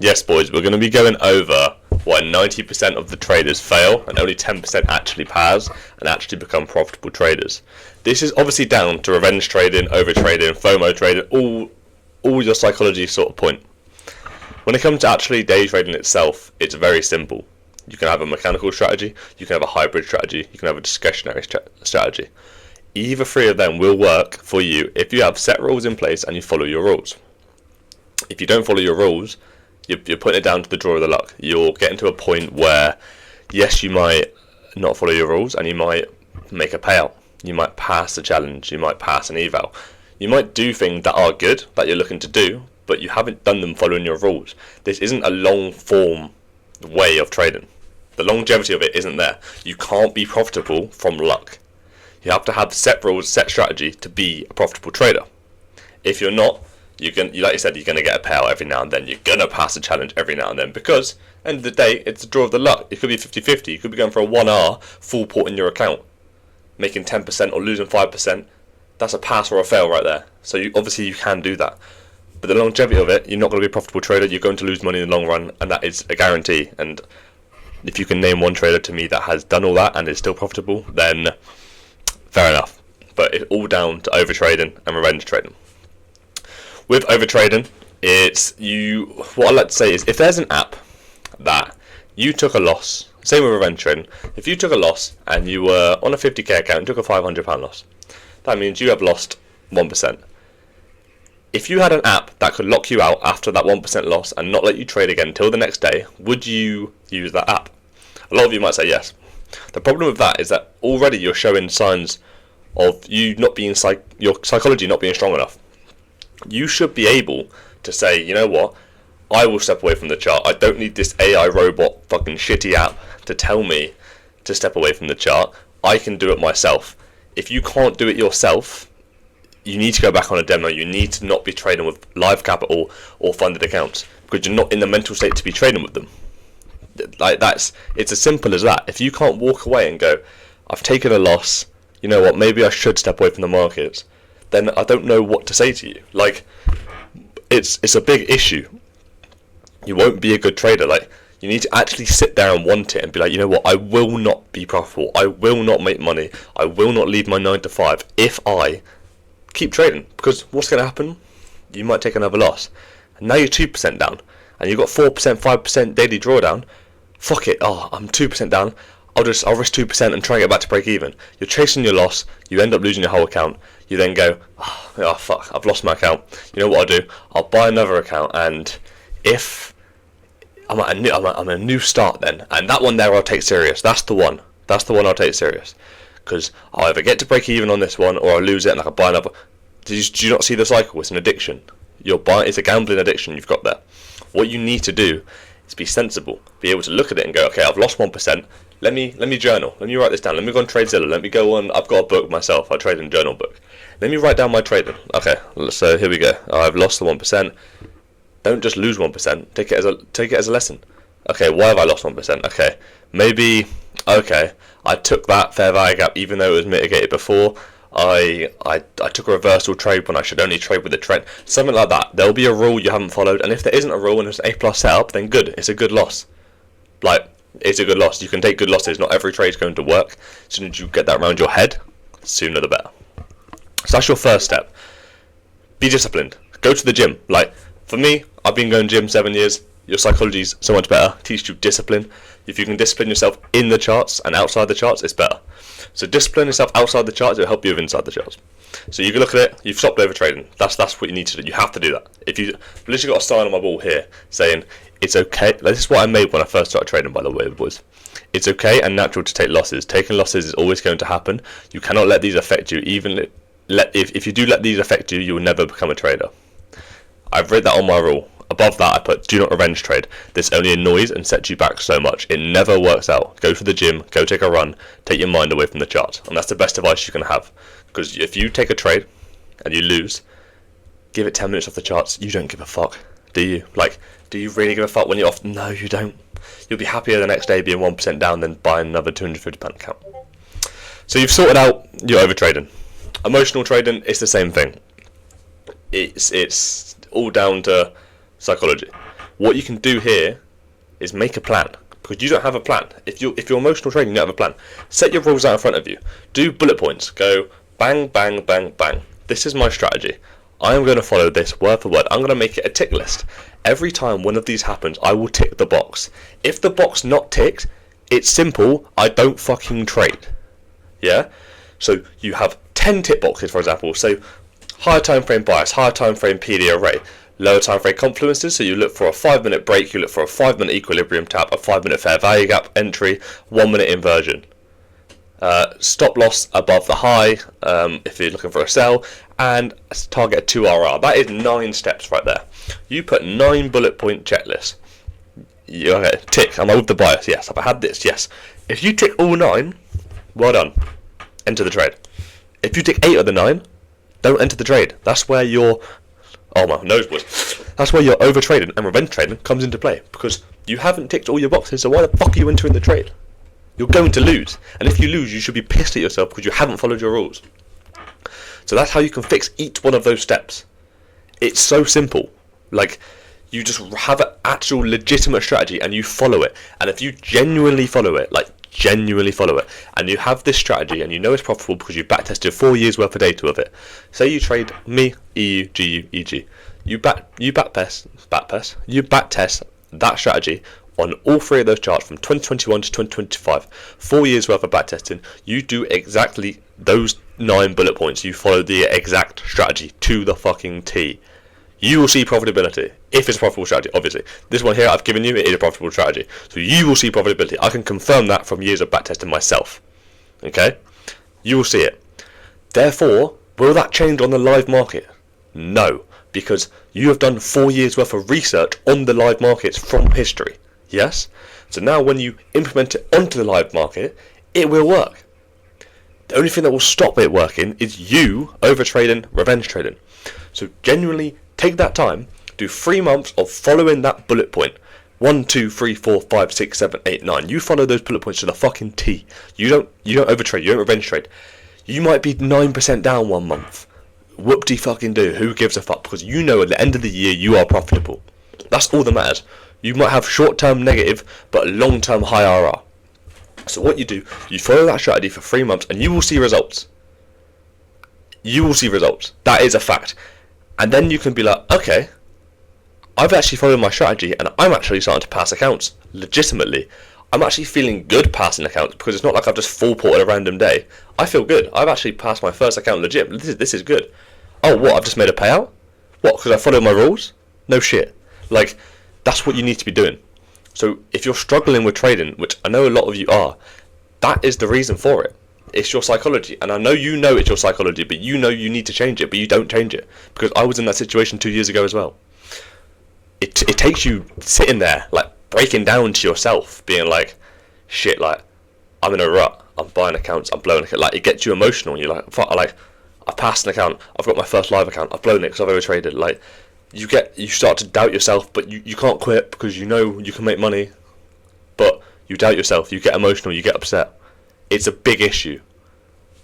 Yes, boys, we're going to be going over why 90% of the traders fail and only 10% actually pass and actually become profitable traders. This is obviously down to revenge trading, over trading, FOMO trading, all your psychology sort of point. When it comes to actually day trading itself, it's very simple. You can have a mechanical strategy, you can have a hybrid strategy, you can have a discretionary strategy. Either three of them will work for you if you have set rules in place and you follow your rules. If you don't follow your rules, you're putting it down to the draw of the luck. You're getting to a point where, yes, you might not follow your rules and you might make a payout. You might pass a challenge, you might pass an eval. You might do things that are good, that you're looking to do, but you haven't done them following your rules. This isn't a long form way of trading. The longevity of it isn't there. You can't be profitable from luck. You have to have set rules, set strategy to be a profitable trader. If you're not, like you said, you're going to get a payout every now and then. You're going to pass a challenge every now and then because, at the end of the day, it's the draw of the luck. It could be 50-50. You could be going for a 1R full port in your account, making 10% or losing 5%. That's a pass or a fail right there. So obviously you can do that. But the longevity of it, you're not going to be a profitable trader. You're going to lose money in the long run, and that is a guarantee. And if you can name one trader to me that has done all that and is still profitable, then fair enough. But it's all down to overtrading and revenge trading. With overtrading, what I like to say is, if there's an app that you took a loss, same with revenge trading, if you took a loss and you were on a 50k account and took a £500 loss, that means you have lost 1%. If you had an app that could lock you out after that 1% loss and not let you trade again until the next day, would you use that app? A lot of you might say yes. The problem with that is that already you're showing signs of you not being your psychology not being strong enough. You should be able to say, you know what, I will step away from the chart. I don't need this AI robot fucking shitty app to tell me to step away from the chart. I can do it myself. If you can't do it yourself, you need to go back on a demo. You need to not be trading with live capital or funded accounts because you're not in the mental state to be trading with them. It's as simple as that. If you can't walk away and go, I've taken a loss, you know what, maybe I should step away from the markets, then I don't know what to say to you. It's a big issue. You won't be a good trader. You need to actually sit there and want it and be like, you know what, I will not be profitable. I will not make money. I will not leave my 9 to 5 if I keep trading. Because what's going to happen? You might take another loss. And now you're 2% down. And you've got 4%, 5% daily drawdown. Fuck it. Oh, I'm 2% down. I'll risk 2% and try and get back to break even. You're chasing your loss. You end up losing your whole account. You then go, oh fuck, I've lost my account. You know what I'll do? I'll buy another account, and if I'm at a new start then, and that one there I'll take serious. That's the one I'll take serious, because I'll either get to break even on this one or I'll lose it and I can buy another. Do you not see the cycle? It's an addiction. It's a gambling addiction you've got there. What you need to do is be sensible, be able to look at it and go, okay, I've lost 1%. Let me journal. Let me write this down. Let me go on TradeZilla. Let me go on. I've got a book myself. I trade in a journal book. Let me write down my trading. Okay, so here we go. I've lost the 1%. Don't just lose 1%. Take it as a lesson. Okay, why have I lost 1%? Okay, maybe. Okay, I took that fair value gap even though it was mitigated before. I took a reversal trade when I should only trade with the trend. Something like that. There'll be a rule you haven't followed, and if there isn't a rule and it's an A+ setup, then good. It's a good loss. It's a good loss. You can take good losses. Not every trade's going to work. As soon as you get that around your head, sooner the better. So that's your first step. Be disciplined. Go to the gym. For me, I've been going to gym 7 years. Your psychology's so much better. Teach you discipline. If you can discipline yourself in the charts and outside the charts, it's better. So discipline yourself outside the charts, it'll help you with inside the charts. So you can look at it, you've stopped over trading. That's what you need to do. You have to do that. I've literally got a sign on my wall here saying it's okay. This is what I made when I first started trading, by the way, boys. It's okay and natural to take losses. Taking losses is always going to happen. You cannot let these affect you. If you do let these affect you, you will never become a trader. I've read that on my rule. Above that I put do not revenge trade. This only annoys and sets you back so much. It never works out. Go to the gym, go take a run, take your mind away from the charts. And that's the best advice you can have. Because if you take a trade and you lose, give it 10 minutes off the charts. You don't give a fuck, do you? Do you really give a fuck when you're off? No, you don't. You'll be happier the next day being 1% down than buying another £250 account. So you've sorted out your overtrading. Emotional trading, it's the same thing. It's all down to psychology. What you can do here is make a plan, because you don't have a plan. If you're emotional trading, you don't have a plan. Set your rules out in front of you. Do bullet points. Go bang, bang, bang, bang. This is my strategy. I am going to follow this word for word. I'm going to make it a tick list. Every time one of these happens, I will tick the box. If the box not ticked, it's simple. I don't fucking trade. Yeah? So you have 10 tick boxes, for example. So higher time frame bias, higher time frame PD array, lower time frame confluences. So you look for a 5-minute break, you look for a 5-minute equilibrium tap, a 5-minute fair value gap entry, 1-minute inversion. Stop loss above the high if you're looking for a sell, and target a 2 RR. That is 9 steps right there. You put 9 bullet point checklists. Okay, tick. Am I with the bias? Yes. Have I had this? Yes. If you tick all 9, well done. Enter the trade. If you tick 8 of the 9, don't enter the trade. That's where your that's where your over trading and revenge trading comes into play, because you haven't ticked all your boxes. So why the fuck are you entering the trade? You're going to lose, and if you lose, you should be pissed at yourself because you haven't followed your rules. So that's how you can fix each one of those steps. It's so simple. Like, you just have an actual legitimate strategy and you follow it. And if you genuinely follow it, and you have this strategy and you know it's profitable because you backtested 4 years worth of data of it. Say you trade me, EU, GU, EG. You backtest that strategy on all 3 of those charts from 2021 to 2025, 4 years worth of backtesting. You do exactly those 9 bullet points. You follow the exact strategy to the fucking T. You will see profitability, if it's a profitable strategy, obviously. This one here I've given you, it is a profitable strategy. So you will see profitability. I can confirm that from years of backtesting myself. Okay? You will see it. Therefore, will that change on the live market? No, because you have done 4 years worth of research on the live markets from history. Yes? So now when you implement it onto the live market, it will work. The only thing that will stop it working is you overtrading, revenge trading. So genuinely take that time, do 3 months of following that bullet point. 1, 2, 3, 4, 5, 6, 7, 8, 9. You follow those bullet points to the fucking T. You don't overtrade, you don't revenge trade. You might be 9% down 1 month. Whoop-de fucking do, who gives a fuck? Because you know at the end of the year you are profitable. That's all that matters. You might have short-term negative, but long-term high RR. So what you do, you follow that strategy for 3 months and you will see results. You will see results. That is a fact. And then you can be like, okay, I've actually followed my strategy and I'm actually starting to pass accounts legitimately. I'm actually feeling good passing accounts, because it's not like I've just full ported a random day. I feel good. I've actually passed my first account legit. This is good. Oh, what? I've just made a payout? What? Because I followed my rules? No shit. Like, that's what you need to be doing. So if you're struggling with trading, which I know a lot of you are, that is the reason for it. It's your psychology. And I know you know it's your psychology, but you know you need to change it, but you don't change it. Because I was in that situation 2 years ago as well. It takes you sitting there, like, breaking down to yourself, being like, shit, like, I'm in a rut, I'm buying accounts, I'm blowing it. Like, it gets you emotional. You're like, fuck, like, I've passed an account, I've got my first live account, I've blown it because I've overtraded. Like, you start to doubt yourself, but you can't quit because you know you can make money, but you doubt yourself, you get emotional, you get upset. It's a big issue.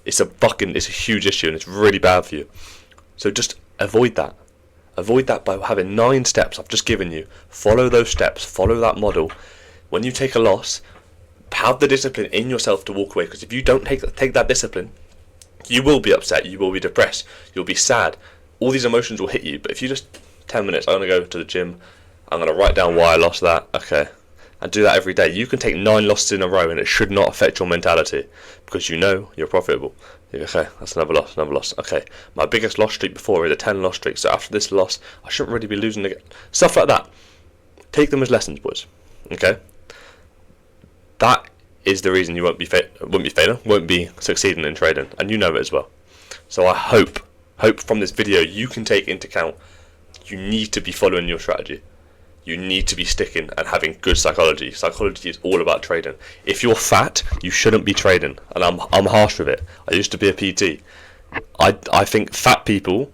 It's a huge issue, and it's really bad for you. So just avoid that. Avoid that by having 9 steps I've just given you. Follow those steps, follow that model. When you take a loss, have the discipline in yourself to walk away, because if you don't take that discipline, you will be upset, you will be depressed, you'll be sad. All these emotions will hit you, but if you just 10 minutes, I'm going to go to the gym, I'm going to write down why I lost that, okay, and do that every day. You can take 9 losses in a row and it should not affect your mentality, because you know you're profitable. Okay, that's another loss, okay, my biggest loss streak before is a 10 loss streak, so after this loss, I shouldn't really be losing again. Stuff like that. Take them as lessons, boys, okay? That is the reason you won't be failing, won't be succeeding in trading, and you know it as well. So I hope from this video you can take into account you need to be following your strategy. You need to be sticking and having good psychology. Psychology is all about trading. If you're fat, you shouldn't be trading, and I'm harsh with it. I used to be a PT. I think fat people,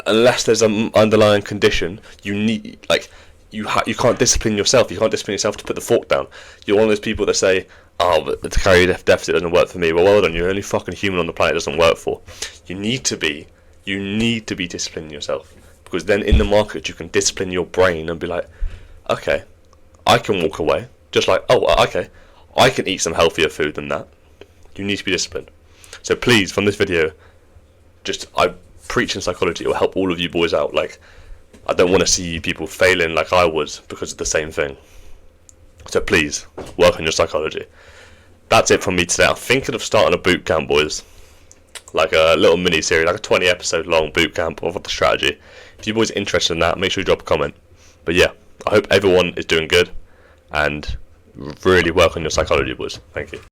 unless there's an underlying condition, you need, like, you can't discipline yourself. You can't discipline yourself to put the fork down. You're one of those people that say, oh, but the calorie deficit doesn't work for me. Well done, you're the only fucking human on the planet it doesn't work for. You need to be disciplining yourself, because then in the market you can discipline your brain and be like, okay, I can walk away. Just like, oh, okay, I can eat some healthier food than that. You need to be disciplined. So please, from this video, I preach in psychology. It will help all of you boys out. Like, I don't want to see people failing like I was because of the same thing. So please, work on your psychology. That's it from me today. I'm thinking of starting a boot camp, boys. Like a little mini-series, like a 20-episode long boot camp of the strategy. If you boys are interested in that, make sure you drop a comment. But yeah, I hope everyone is doing good, and really work on your psychology, boys. Thank you.